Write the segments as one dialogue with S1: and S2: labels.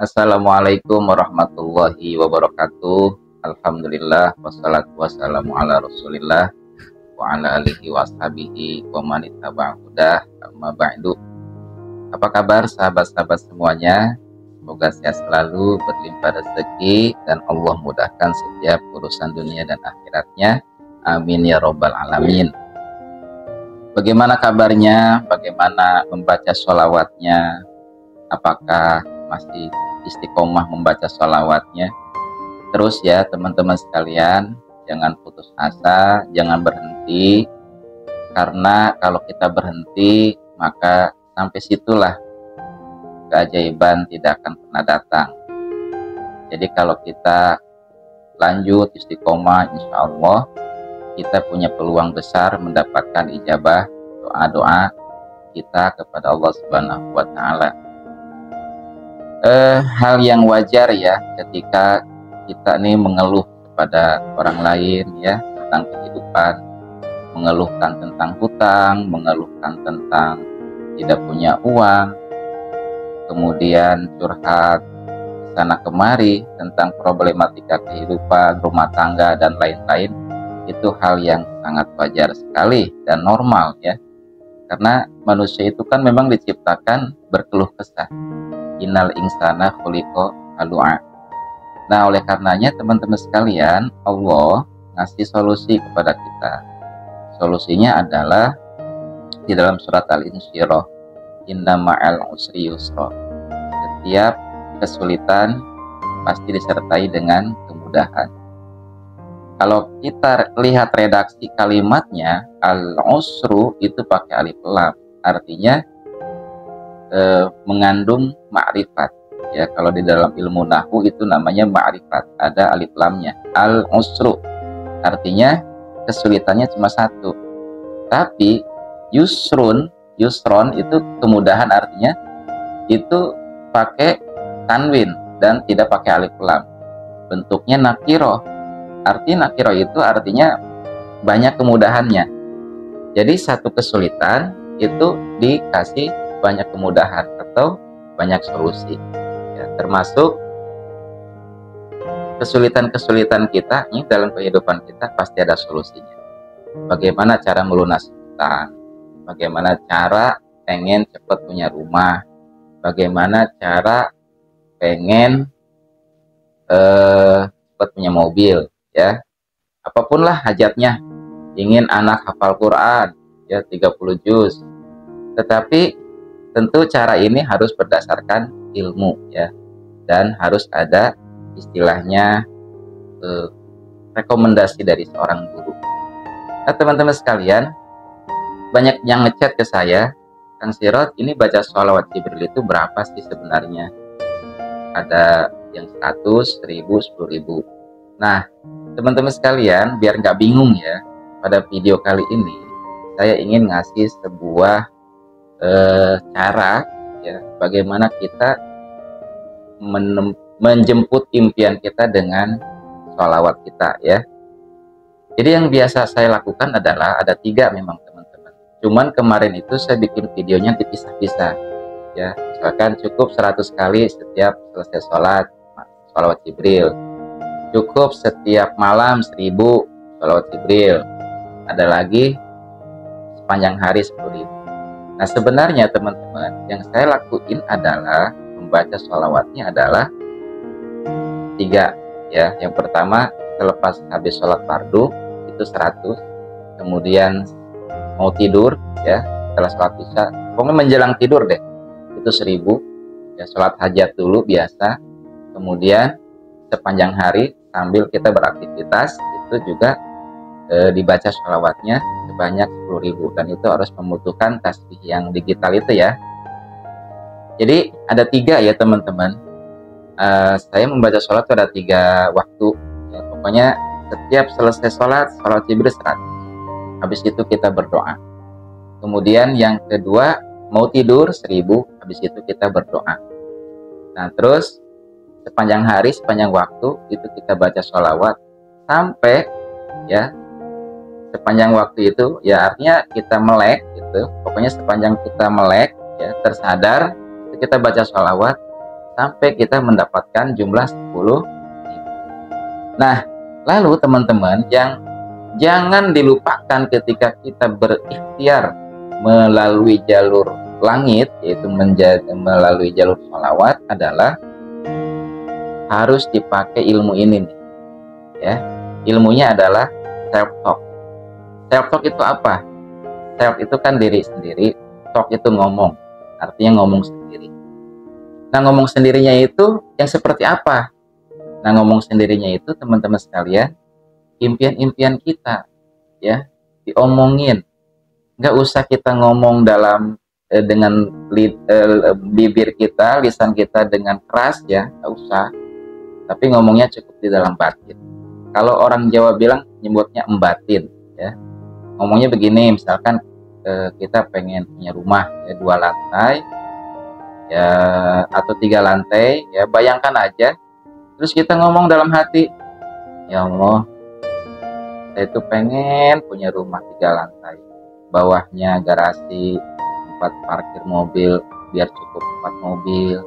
S1: Assalamualaikum warahmatullahi wabarakatuh. Alhamdulillah wassalatu wassalamu ala Rasulillah wa ala alihi washabihi wa man ittaba'ahu hudah. Amma ba'du. Apa kabar sahabat-sahabat semuanya? Semoga sehat selalu, berlimpah rezeki, dan Allah mudahkan setiap urusan dunia dan akhiratnya. Amin ya robbal alamin. Bagaimana kabarnya? Bagaimana membaca sholawatnya? Apakah masih istiqomah membaca sholawatnya? Terus ya teman-teman sekalian, jangan putus asa, jangan berhenti, karena kalau kita berhenti maka sampai situlah keajaiban tidak akan pernah datang. Jadi kalau kita lanjut istiqomah, insya Allah kita punya peluang besar mendapatkan ijabah doa-doa kita kepada Allah Subhanahu wa Ta'ala. Hal yang wajar ya ketika kita nih mengeluh kepada orang lain ya tentang kehidupan, mengeluhkan tentang hutang, mengeluhkan tentang tidak punya uang, kemudian curhat sana kemari tentang problematika kehidupan, rumah tangga dan lain-lain. Itu hal yang sangat wajar sekali dan normal ya, karena manusia itu kan memang diciptakan berkeluh kesah. Innal insana khuliqa halu'a. Nah, oleh karenanya teman-teman sekalian, Allah ngasih solusi kepada kita. Solusinya adalah di dalam surat Al-Insyirah, inna ma'al usri yusra. Setiap kesulitan pasti disertai dengan kemudahan. Kalau kita lihat redaksi kalimatnya, al-usru itu pakai alif lam, artinya mengandung ma'rifat ya. Kalau di dalam ilmu nahwu itu namanya ma'rifat, ada alif lamnya. Al-usru artinya kesulitannya cuma satu, tapi yusrun itu kemudahan, artinya itu pakai tanwin dan tidak pakai alif lam, bentuknya nakiro. Arti nakiro itu artinya banyak kemudahannya. Jadi satu kesulitan itu dikasih banyak kemudahan atau banyak solusi ya, termasuk kesulitan-kesulitan kita ini dalam kehidupan kita pasti ada solusinya. Bagaimana cara melunasi hutang, bagaimana cara pengen cepat punya rumah, bagaimana cara pengen cepat punya mobil ya, apapun lah hajatnya, ingin anak hafal Quran ya 30 juz. Tetapi tentu cara ini harus berdasarkan ilmu ya, dan harus ada istilahnya rekomendasi dari seorang guru. Nah teman-teman sekalian, banyak yang ngechat ke saya, Kang Sirot, ini baca sholawat Jibril itu berapa sih sebenarnya? Ada yang 100, 1000, 10.000. Nah teman-teman sekalian, biar nggak bingung ya, pada video kali ini saya ingin ngasih sebuah cara ya, bagaimana kita menjemput impian kita dengan sholawat kita ya. Jadi yang biasa saya lakukan adalah ada 3 memang teman-teman. Cuman kemarin itu saya bikin videonya dipisah-pisah ya. Misalkan cukup 100 kali setiap selesai sholat sholawat Jibril, cukup setiap malam 1000 sholawat Jibril, ada lagi sepanjang hari 10.000. Nah sebenarnya teman-teman, yang saya lakuin adalah membaca sholawatnya adalah 3 ya. Yang pertama selepas habis sholat fardu itu 100, kemudian mau tidur ya setelah sholat isya, pokoknya menjelang tidur deh itu 1000 ya. Sholat hajat dulu biasa, kemudian sepanjang hari sambil kita beraktivitas itu juga dibaca sholawatnya sebanyak 10.000, dan itu harus membutuhkan tasbih yang digital itu ya. Jadi ada 3 ya teman-teman. Saya membaca sholat itu ada 3 waktu ya. Pokoknya setiap selesai sholat Jibril 100, habis itu kita berdoa. Kemudian yang kedua mau tidur 1000, habis itu kita berdoa. Nah terus sepanjang hari, sepanjang waktu itu kita baca sholawat sampai ya, sepanjang waktu itu ya, artinya kita melek gitu. Pokoknya sepanjang kita melek ya, tersadar kita baca sholawat sampai kita mendapatkan jumlah 10.000. Nah, lalu teman-teman, yang jangan dilupakan ketika kita berikhtiar melalui jalur langit, yaitu melalui jalur sholawat, adalah harus dipakai ilmu ini nih, ya. Ilmunya adalah self talk. Self talk itu apa? Self itu kan diri sendiri, talk itu ngomong, artinya ngomong sendiri. Nah, ngomong sendirinya itu yang seperti apa? Nah, ngomong sendirinya itu, teman-teman sekalian, impian-impian kita, ya, diomongin. Nggak usah kita ngomong dengan bibir kita, lisan kita dengan keras, ya, nggak usah. Tapi ngomongnya cukup di dalam batin. Kalau orang Jawa bilang, nyebutnya embatin, ya. Ngomongnya begini, misalkan kita pengen punya rumah, ya, 2 lantai, ya, atau 3 lantai, ya, bayangkan aja. Terus kita ngomong dalam hati, ya Allah, saya itu pengen punya rumah 3 lantai, bawahnya garasi, tempat parkir mobil biar cukup 4 mobil,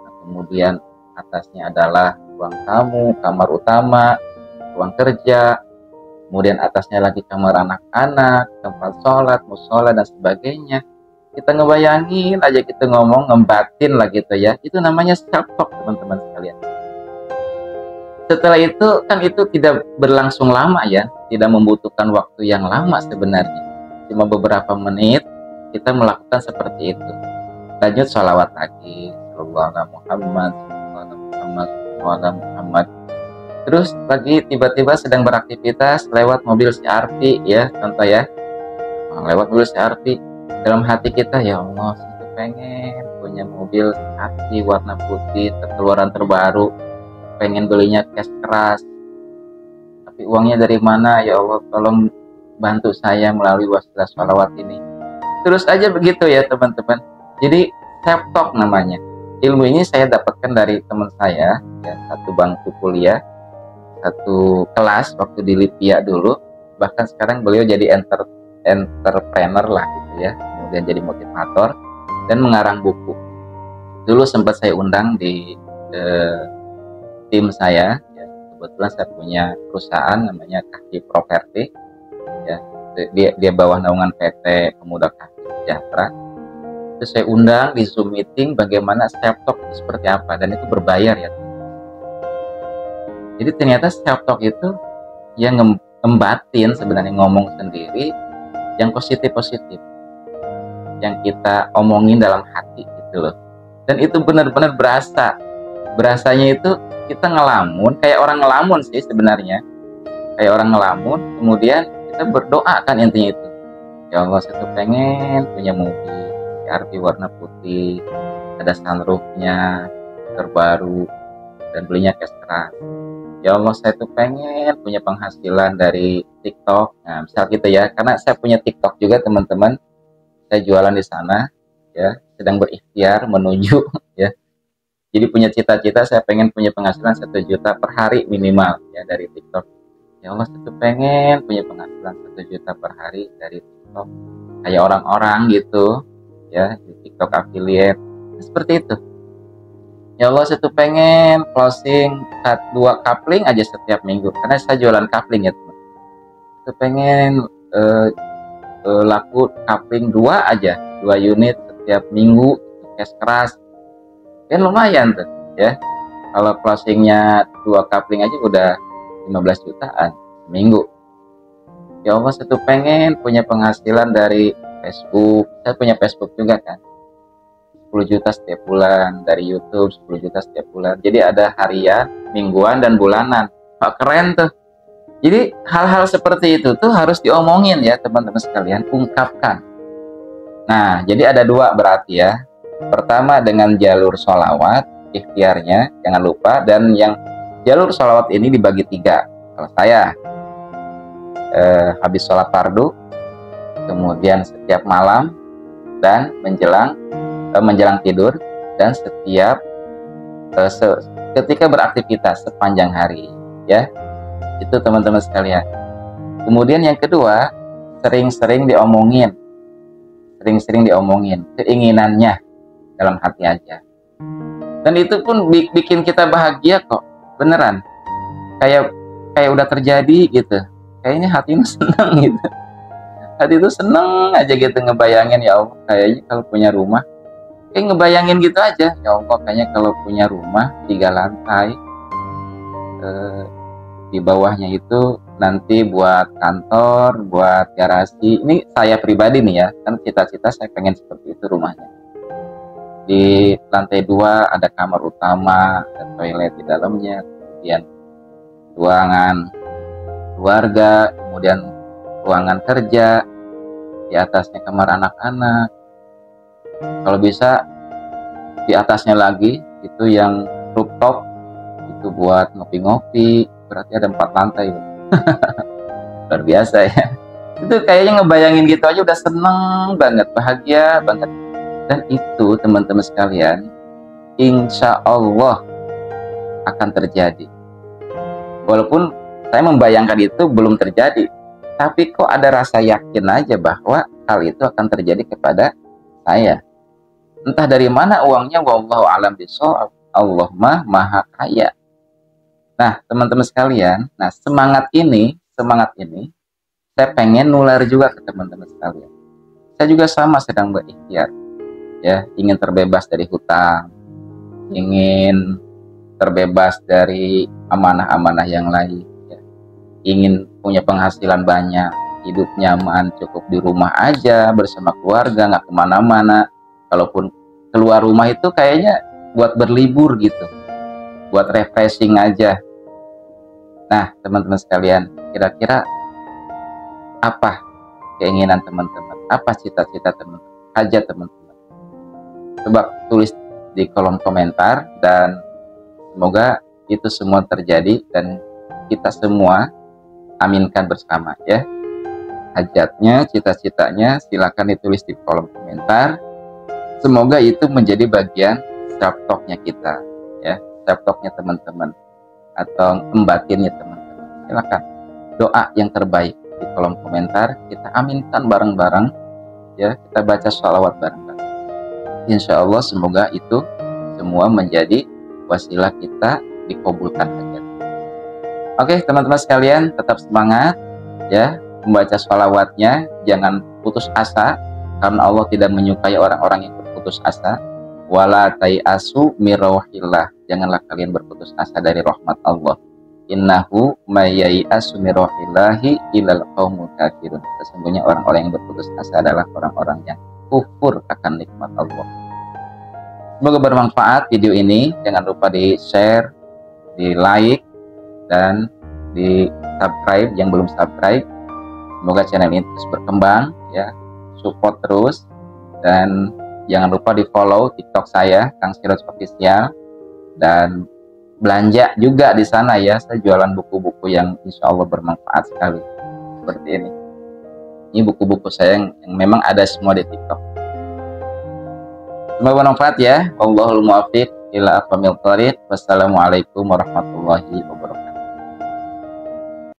S1: nah, kemudian atasnya adalah ruang tamu, kamar utama, ruang kerja, kemudian atasnya lagi kamar anak-anak, tempat sholat, musola, dan sebagainya. Kita ngebayangin aja, kita ngomong, ngebatin lah gitu, ya. Itu namanya self talk, teman-teman sekalian. Setelah itu kan itu tidak berlangsung lama, ya, tidak membutuhkan waktu yang lama sebenarnya, cuma beberapa menit kita melakukan seperti itu. Lanjut sholawat lagi, sallallahu Muhammad. Terus lagi tiba-tiba sedang beraktivitas lewat mobil CR-V, ya, contoh, ya, lewat mobil CR-V, dalam hati kita, ya Allah, saya pengen punya mobil CR-V warna putih, keluaran terbaru, pengen belinya cash keras, tapi uangnya dari mana, ya Allah, tolong bantu saya melalui wasilah sholawat ini. Terus aja begitu, ya, teman-teman. Jadi self talk namanya. Ilmu ini saya dapatkan dari teman saya, ya, satu bangku kuliah, satu kelas waktu di Lipia dulu. Bahkan sekarang beliau jadi entrepreneur lah gitu, ya, kemudian jadi motivator dan mengarang buku. Dulu sempat saya undang di tim saya, ya. Kebetulan saya punya perusahaan namanya Kaki Properti, ya, dia bawah naungan PT Pemuda Kaki Sejahtera. Terus saya undang di Zoom meeting bagaimana self talk itu seperti apa, dan itu berbayar, ya. Jadi ternyata self talk itu yang ngembatin, sebenarnya ngomong sendiri yang positif-positif, yang kita omongin dalam hati gitu loh. Dan itu benar-benar berasanya itu kita ngelamun, kayak orang ngelamun sih sebenarnya, kayak orang ngelamun, kemudian kita berdoa kan, intinya itu, ya Allah, saya tuh pengen punya mobil CR-V warna putih, ada sunroofnya terbaru, dan belinya cash keras. Ya Allah, saya tuh pengen punya penghasilan dari TikTok. Nah, misal gitu, ya, karena saya punya TikTok juga, teman-teman, saya jualan di sana, ya, sedang berikhtiar menuju, ya. Jadi punya cita-cita, saya pengen punya penghasilan 1 juta per hari minimal, ya, dari TikTok. Ya Allah, saya tuh pengen punya penghasilan 1 juta per hari dari TikTok, kayak orang-orang gitu, ya, di TikTok affiliate, seperti itu. Ya Allah, saya tuh pengen closing 2 coupling aja setiap minggu, karena saya jualan coupling, ya, teman. Saya pengen laku coupling 2 aja, 2 unit setiap minggu, cash keras. Kan lumayan tuh, ya. Kalau closingnya 2 coupling aja udah 15 jutaan seminggu. Ya Allah, saya tuh pengen punya penghasilan dari Facebook. Saya punya Facebook juga kan, 10 juta setiap bulan, dari YouTube 10 juta setiap bulan. Jadi ada harian, mingguan, dan bulanan. Wah, keren tuh. Jadi hal-hal seperti itu tuh harus diomongin, ya, teman-teman sekalian, ungkapkan. Nah, jadi ada 2 berarti, ya. Pertama dengan jalur sholawat, ikhtiarnya jangan lupa, dan yang jalur sholawat ini dibagi 3. Kalau saya habis sholat fardu, kemudian setiap malam, dan menjelang tidur, dan setiap ketika beraktivitas sepanjang hari, ya. Itu, teman-teman sekalian. Kemudian yang kedua, sering-sering diomongin keinginannya dalam hati aja. Dan itu pun bikin kita bahagia kok, beneran. Kayak udah terjadi gitu. Kayaknya hati ini seneng gitu. Hati itu seneng aja gitu ngebayangin, ya Allah, kayaknya kalau punya rumah, kayak ngebayangin gitu aja, ya Allah, kayaknya kalau punya rumah 3 lantai, di bawahnya itu nanti buat kantor, buat garasi. Ini saya pribadi nih ya, kan cita-cita saya pengen seperti itu rumahnya. Di lantai 2 ada kamar utama dan toilet di dalamnya, kemudian ruangan keluarga, kemudian ruangan kerja, di atasnya kamar anak-anak. Kalau bisa di atasnya lagi itu yang rooftop, itu buat ngopi-ngopi, berarti ada 4 lantai. Luar biasa ya. Itu kayaknya ngebayangin gitu aja udah seneng banget, bahagia banget. Dan itu teman-teman sekalian, insya Allah akan terjadi. Walaupun saya membayangkan itu belum terjadi, tapi kok ada rasa yakin aja bahwa hal itu akan terjadi kepada saya. Entah dari mana uangnya, wallahu alam bishawab. Allah maha kaya. Nah, teman-teman sekalian, semangat ini saya pengen nular juga ke teman-teman sekalian. Saya juga sama sedang berikhtiar, ya, ingin terbebas dari hutang, ingin terbebas dari amanah-amanah yang lain, ya. Ingin punya penghasilan banyak, hidup nyaman, cukup di rumah aja bersama keluarga, nggak kemana-mana. Kalaupun keluar rumah itu kayaknya buat berlibur gitu, buat refreshing aja. Nah, teman-teman sekalian, kira-kira apa keinginan teman-teman? Apa cita-cita teman-teman? Hajat teman-teman? Coba tulis di kolom komentar, dan semoga itu semua terjadi dan kita semua aminkan bersama ya. Hajatnya, cita-citanya silakan ditulis di kolom komentar. Semoga itu menjadi bagian self-talk-nya kita ya, self-talk-nya teman-teman atau embatinnya teman-teman. Silakan doa yang terbaik di kolom komentar, kita aminkan bareng-bareng ya, kita baca sholawat bareng-bareng. Insya Allah semoga itu semua menjadi wasilah kita dikabulkan hajat. Oke teman-teman sekalian, tetap semangat ya, membaca sholawatnya, jangan putus asa karena Allah tidak menyukai orang-orang yang berputus asa. Wala tayasu mirauhillah, janganlah kalian berputus asa dari rahmat Allah. Innahu mayyai'asu mirauhillahi ilal qaumul kafirun. Sesungguhnya orang-orang yang berputus asa adalah orang-orang yang kufur akan nikmat Allah. Semoga bermanfaat video ini. Jangan lupa di share, di like, dan di subscribe yang belum subscribe. Semoga channel ini terus berkembang ya, support terus, dan jangan lupa di follow TikTok saya, Kang Siroj Official, dan belanja juga di sana ya. Saya jualan buku-buku yang insya Allah bermanfaat sekali seperti ini. Ini buku-buku saya yang memang ada semua di TikTok. Semoga bermanfaat ya. Wallahul muwaffiq ila aqwamit thoriq. Wassalamualaikum warahmatullahi wabarakatuh.